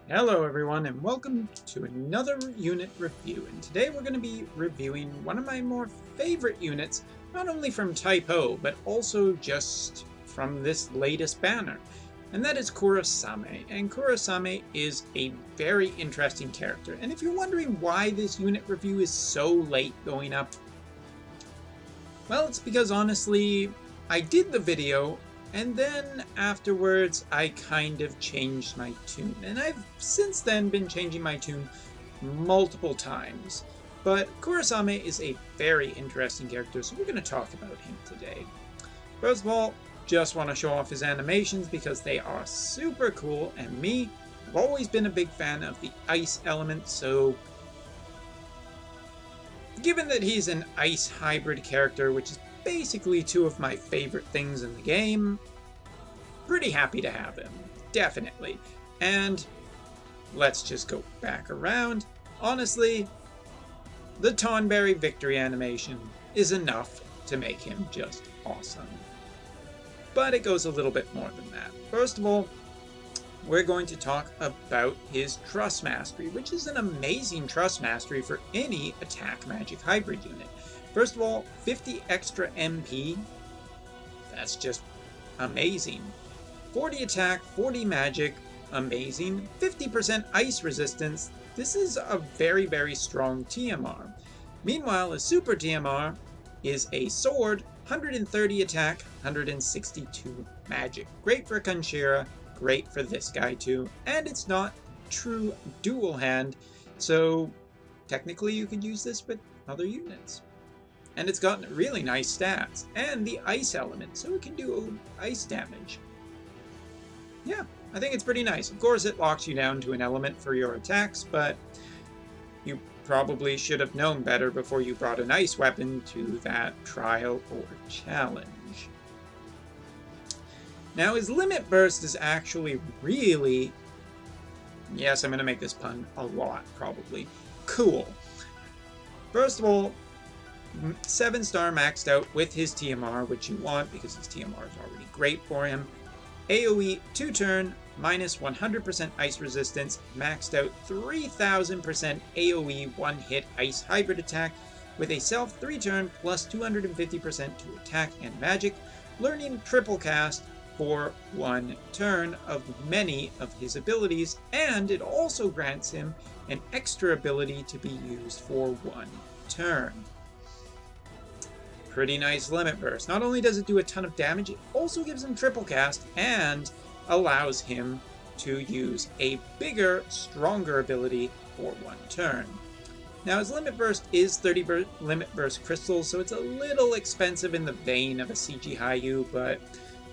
Hello everyone and welcome to another unit review, and today we're going to be reviewing one of my more favorite units, not only from Type O, but also just from this latest banner, and that is Kurasame. And Kurasame is a very interesting character, and if you're wondering why this unit review is so late going up, well, it's because honestly, I did the video and then afterwards, I kind of changed my tune. And I've since then been changing my tune multiple times. But Kurasame is a very interesting character, so we're going to talk about him today. First of all, just want to show off his animations because they are super cool. And me, I've always been a big fan of the ice element, so given that he's an ice hybrid character, which is basically two of my favorite things in the game, pretty happy to have him, definitely. And let's just go back around. Honestly, the Tonberry victory animation is enough to make him just awesome. But it goes a little bit more than that. First of all, we're going to talk about his Trust Mastery, which is an amazing Trust Mastery for any attack magic hybrid unit. First of all, 50 extra MP, that's just amazing. 40 attack, 40 magic, amazing. 50% ice resistance, this is a very, very strong TMR. Meanwhile, a super TMR is a sword, 130 attack, 162 magic. Great for Kanshira, great for this guy too, and it's not true dual hand, so technically you could use this with other units. And it's got really nice stats, and the ice element, so it can do ice damage. Yeah, I think it's pretty nice. Of course, it locks you down to an element for your attacks, but you probably should have known better before you brought an ice weapon to that trial or challenge. Now, his limit burst is actually really, yes, I'm going to make this pun a lot, probably, cool. First of all, 7-star maxed out with his TMR, which you want because his TMR is already great for him. AoE 2-turn, minus 100% ice resistance, maxed out 3000% AoE 1-hit ice hybrid attack with a self 3-turn plus 250% to attack and magic, learning triple cast for 1 turn of many of his abilities, and it also grants him an extra ability to be used for 1 turn. Pretty nice limit burst. Not only does it do a ton of damage, it also gives him triple cast and allows him to use a bigger, stronger ability for 1 turn. Now, his limit burst is 30 limit burst crystals, so it's a little expensive in the vein of a CG Hayu, but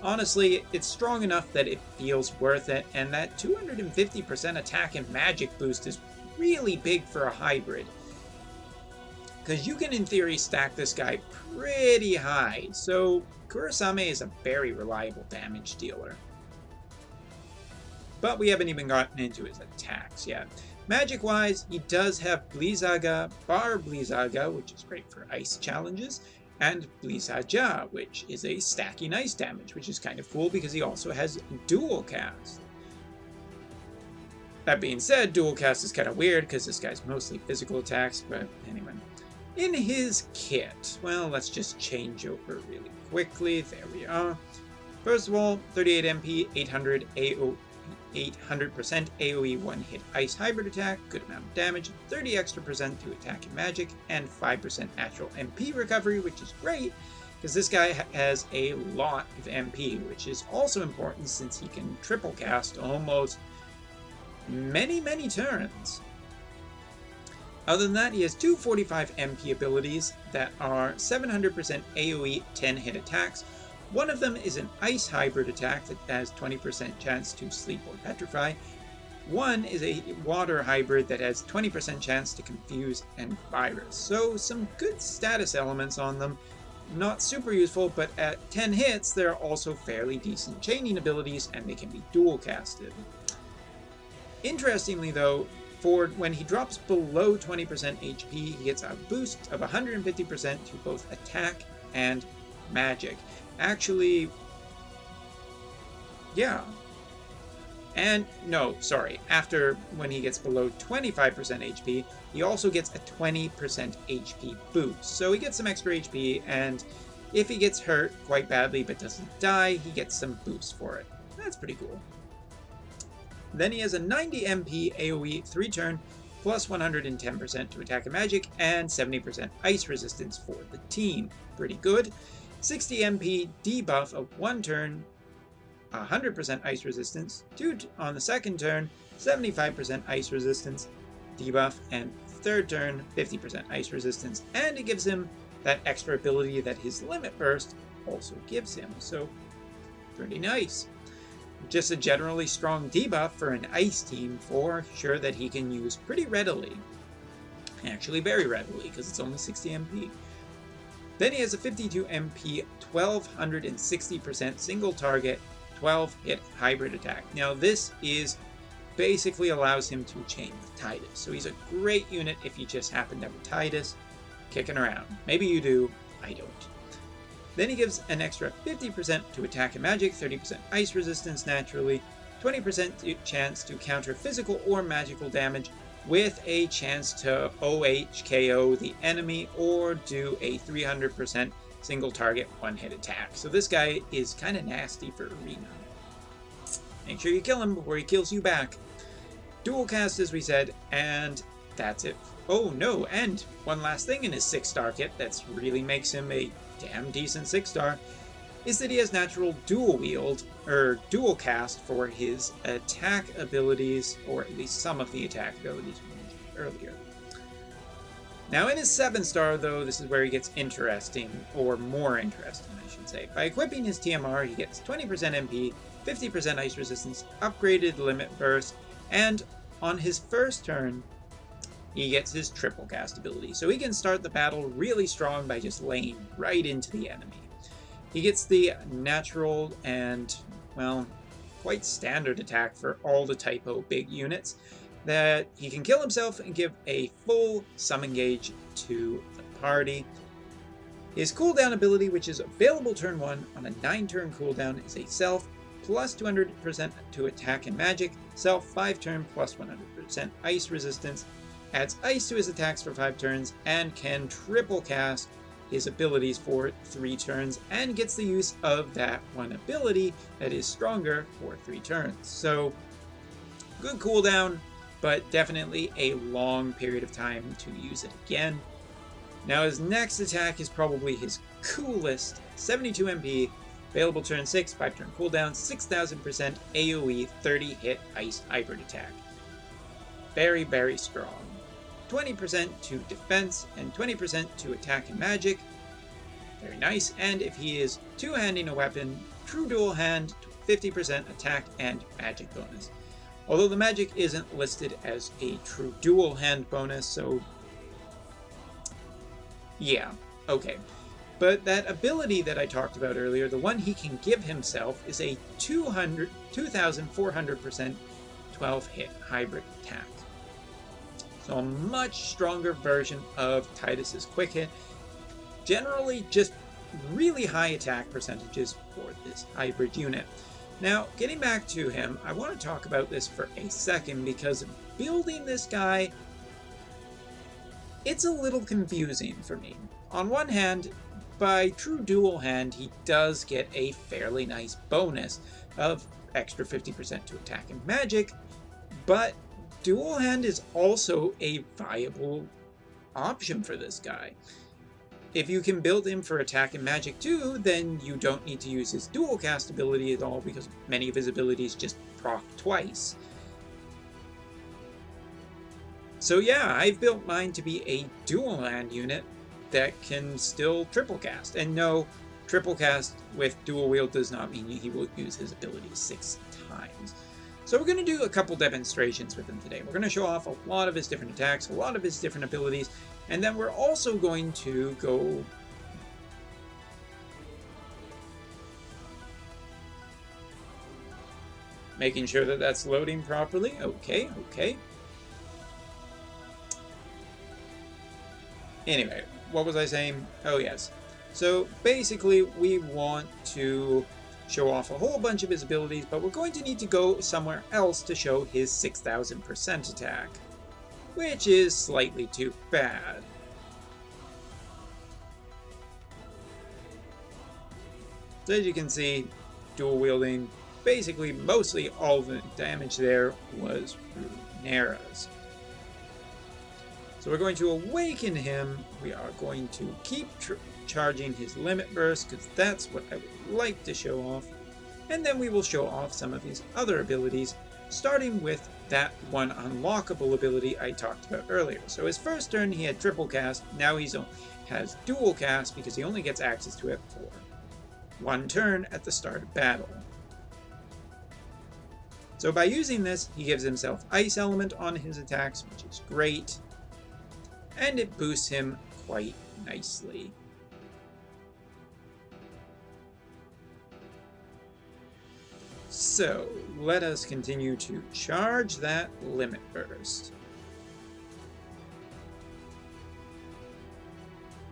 honestly, it's strong enough that it feels worth it, and that 250% attack and magic boost is really big for a hybrid. Because you can, in theory, stack this guy pretty high, so Kurasame is a very reliable damage dealer. But we haven't even gotten into his attacks yet. Magic-wise, he does have Blizzaga, Bar Blizzaga, which is great for ice challenges, and Blizzaja, which is a stacking ice damage, which is kind of cool because he also has dual cast. That being said, dual cast is kind of weird because this guy's mostly physical attacks, but anyway. In his kit, well, let's just change over really quickly. There we are. First of all, 38 MP, 800 AO, 800% AoE 1-hit ice hybrid attack, good amount of damage, 30 extra percent to attack and magic, and 5% natural MP recovery, which is great because this guy has a lot of MP, which is also important since he can triple cast almost many turns. Other than that, he has 2 45 MP abilities that are 700% AoE 10-hit attacks. One of them is an ice hybrid attack that has 20% chance to sleep or petrify. One is a water hybrid that has 20% chance to confuse and virus. So some good status elements on them. Not super useful, but at 10 hits, they're also fairly decent chaining abilities and they can be dual casted. Interestingly though, for when he drops below 20% HP, he gets a boost of 150% to both attack and magic. Actually, yeah, And, no, sorry, after when he gets below 25% HP, he also gets a 20% HP boost. So he gets some extra HP, and if he gets hurt quite badly but doesn't die, he gets some boost for it. That's pretty cool. Then he has a 90 MP AoE 3-turn, plus 110% to attack and magic, and 70% ice resistance for the team. Pretty good. 60 MP debuff of 1 turn, 100% ice resistance, on the second turn, 75% ice resistance debuff, and third turn, 50% ice resistance, and it gives him that extra ability that his limit burst also gives him, so pretty nice. Just a generally strong debuff for an ice team for sure that he can use pretty readily. Actually very readily, because it's only 60 MP. Then he has a 52 MP, 1260% single target, 12 hit hybrid attack. Now this is basically allows him to chain with Tidus. So he's a great unit if you just happen to have a Tidus kicking around. Maybe you do, I don't. Then he gives an extra 50% to attack and magic, 30% ice resistance naturally, 20% chance to counter physical or magical damage with a chance to OHKO the enemy or do a 300% single target one-hit attack. So this guy is kind of nasty for Arena. Make sure you kill him before he kills you back. Dual cast, as we said, and that's it. Oh no, and one last thing in his 6-star kit that really makes him a damn decent 6-star is that he has natural dual wield, or dual cast for his attack abilities, or at least some of the attack abilities we mentioned earlier. Now in his 7-star though, this is where he gets interesting, or more interesting I should say. By equipping his TMR, he gets 20% MP, 50% ice resistance, upgraded limit burst, and on his first turn, he gets his triple cast ability. So he can start the battle really strong by just laying right into the enemy. He gets the natural and, well, quite standard attack for all the typo big units, that he can kill himself and give a full summon gauge to the party. His cooldown ability, which is available turn 1 on a 9-turn cooldown, is a self plus 200% to attack and magic, self 5-turn plus 100% ice resistance, adds ice to his attacks for 5 turns, and can triple cast his abilities for 3 turns, and gets the use of that one ability that is stronger for 3 turns. So, good cooldown, but definitely a long period of time to use it again. Now his next attack is probably his coolest, 72 MP, available turn 6, 5-turn cooldown, 6000% AoE, 30 hit ice hybrid attack. Very, very strong. 20% to defense and 20% to attack and magic. Very nice. And if he is two-handing a weapon, true dual hand, 50% attack and magic bonus. Although the magic isn't listed as a true dual hand bonus, so yeah, okay. But that ability that I talked about earlier, the one he can give himself, is a 2,400% 12-hit hybrid attack. So a much stronger version of Tidus's quick hit. Generally just really high attack percentages for this hybrid unit. Now, getting back to him, I want to talk about this for a second because building this guy, it's a little confusing for me. On one hand, by true dual hand, he does get a fairly nice bonus of extra 50% to attack and magic, but dual hand is also a viable option for this guy. If you can build him for attack and magic too, then you don't need to use his dual cast ability at all because many of his abilities just proc twice. So yeah, I've built mine to be a dual hand unit that can still triple cast. And no, triple cast with dual wield does not mean he will use his abilities 6 times. So we're going to do a couple demonstrations with him today. We're going to show off a lot of his different attacks, a lot of his different abilities, and then we're also going to go making sure that that's loading properly. Okay, okay. Anyway, what was I saying? Oh yes. So basically we want to show off a whole bunch of his abilities, but we're going to need to go somewhere else to show his 6000% attack, which is slightly too bad. So as you can see, dual wielding, basically mostly all of the damage there was Runeras. So we're going to awaken him. We are going to keep charging his limit burst, because that's what I would like to show off. And then we will show off some of his other abilities, starting with that one unlockable ability I talked about earlier. So his first turn he had triple cast, now he has dual cast because he only gets access to it for one turn at the start of battle. So by using this, he gives himself Ice Element on his attacks, which is great, and it boosts him quite nicely. So, let us continue to charge that Limit Burst.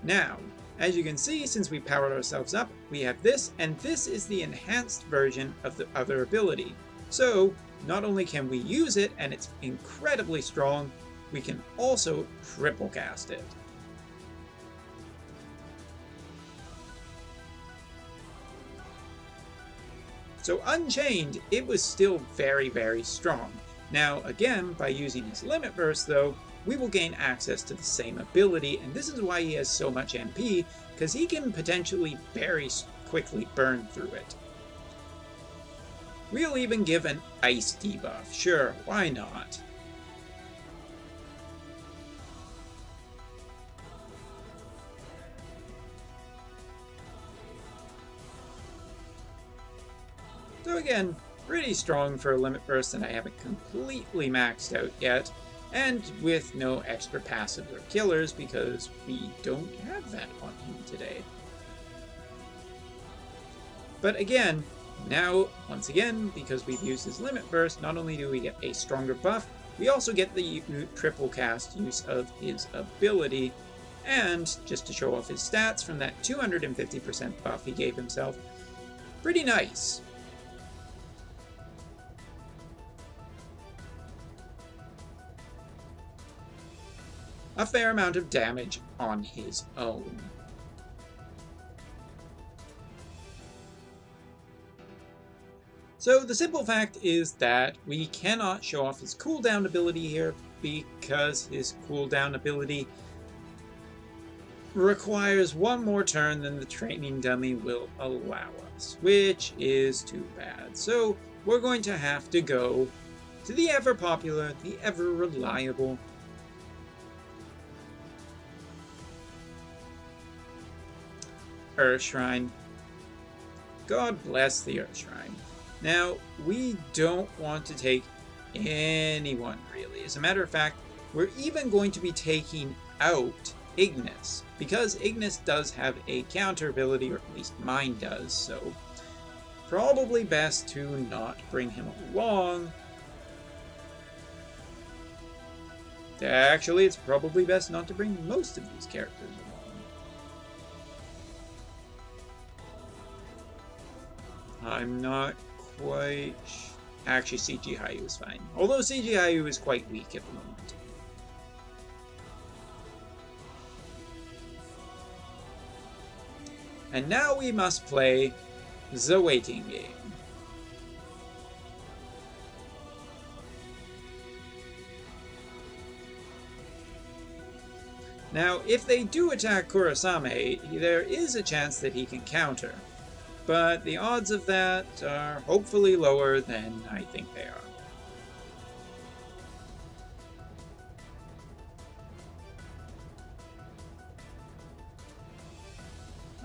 Now, as you can see, since we powered ourselves up, we have this, and this is the enhanced version of the other ability. So, not only can we use it, and it's incredibly strong, we can also triple cast it. So Unchained, it was still very, very strong. Now, again, by using his Limit Burst, though, we will gain access to the same ability, and this is why he has so much MP, because he can potentially very quickly burn through it. We'll even give an Ice debuff. Sure, why not? So again, pretty strong for a Limit Burst, and I haven't completely maxed out yet, and with no extra passives or killers because we don't have that on him today. But again, now, once again, because we've used his Limit Burst, not only do we get a stronger buff, we also get the triple cast use of his ability, and just to show off his stats from that 250% buff he gave himself, pretty nice. A fair amount of damage on his own. So the simple fact is that we cannot show off his cooldown ability here because his cooldown ability requires one more turn than the training dummy will allow us, which is too bad. So we're going to have to go to the ever popular, the ever reliable Earth Shrine. God bless the Earth Shrine. Now, we don't want to take anyone, really. As a matter of fact, we're even going to be taking out Ignis, because Ignis does have a counter ability, or at least mine does, so probably best to not bring him along. Actually, it's probably best not to bring most of these characters along. I'm not quite... Actually, CG Hayu is fine. Although CG Hayu is quite weak at the moment. And now we must play the waiting game. Now, if they do attack Kurasame, there is a chance that he can counter. But the odds of that are hopefully lower than I think they are.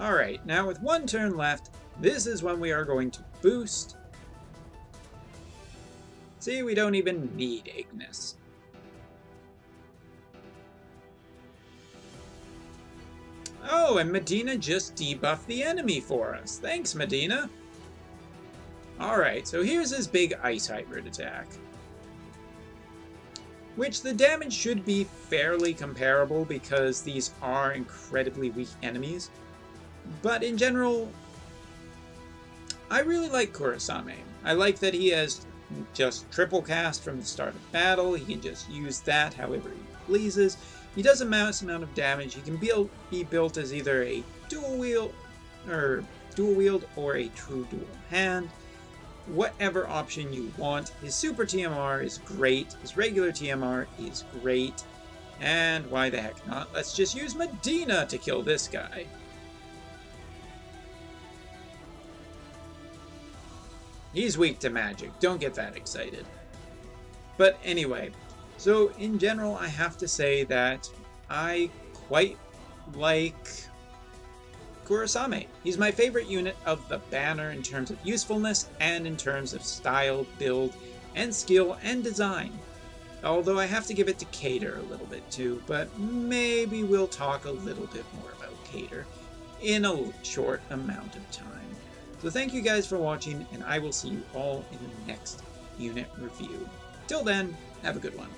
Alright, now with one turn left, this is when we are going to boost. See, we don't even need Ignis. Oh, and Medina just debuffed the enemy for us. Thanks, Medina. Alright, so here's his big Ice Hybrid attack. Which the damage should be fairly comparable because these are incredibly weak enemies. But in general, I really like Kurasame. I like that he has just triple cast from the start of battle. He can just use that however he pleases. He does a mass amount of damage. He can be built as either a dual wield or a true dual hand. Whatever option you want. His super TMR is great. His regular TMR is great. And why the heck not? Let's just use Medina to kill this guy. He's weak to magic. Don't get that excited. But anyway, so in general, I have to say that I quite like Kurasame. He's my favorite unit of the banner in terms of usefulness and in terms of style, build, and skill and design. Although I have to give it to Cater a little bit too, but maybe we'll talk a little bit more about Cater in a short amount of time. So thank you guys for watching, and I will see you all in the next unit review. Till then, have a good one.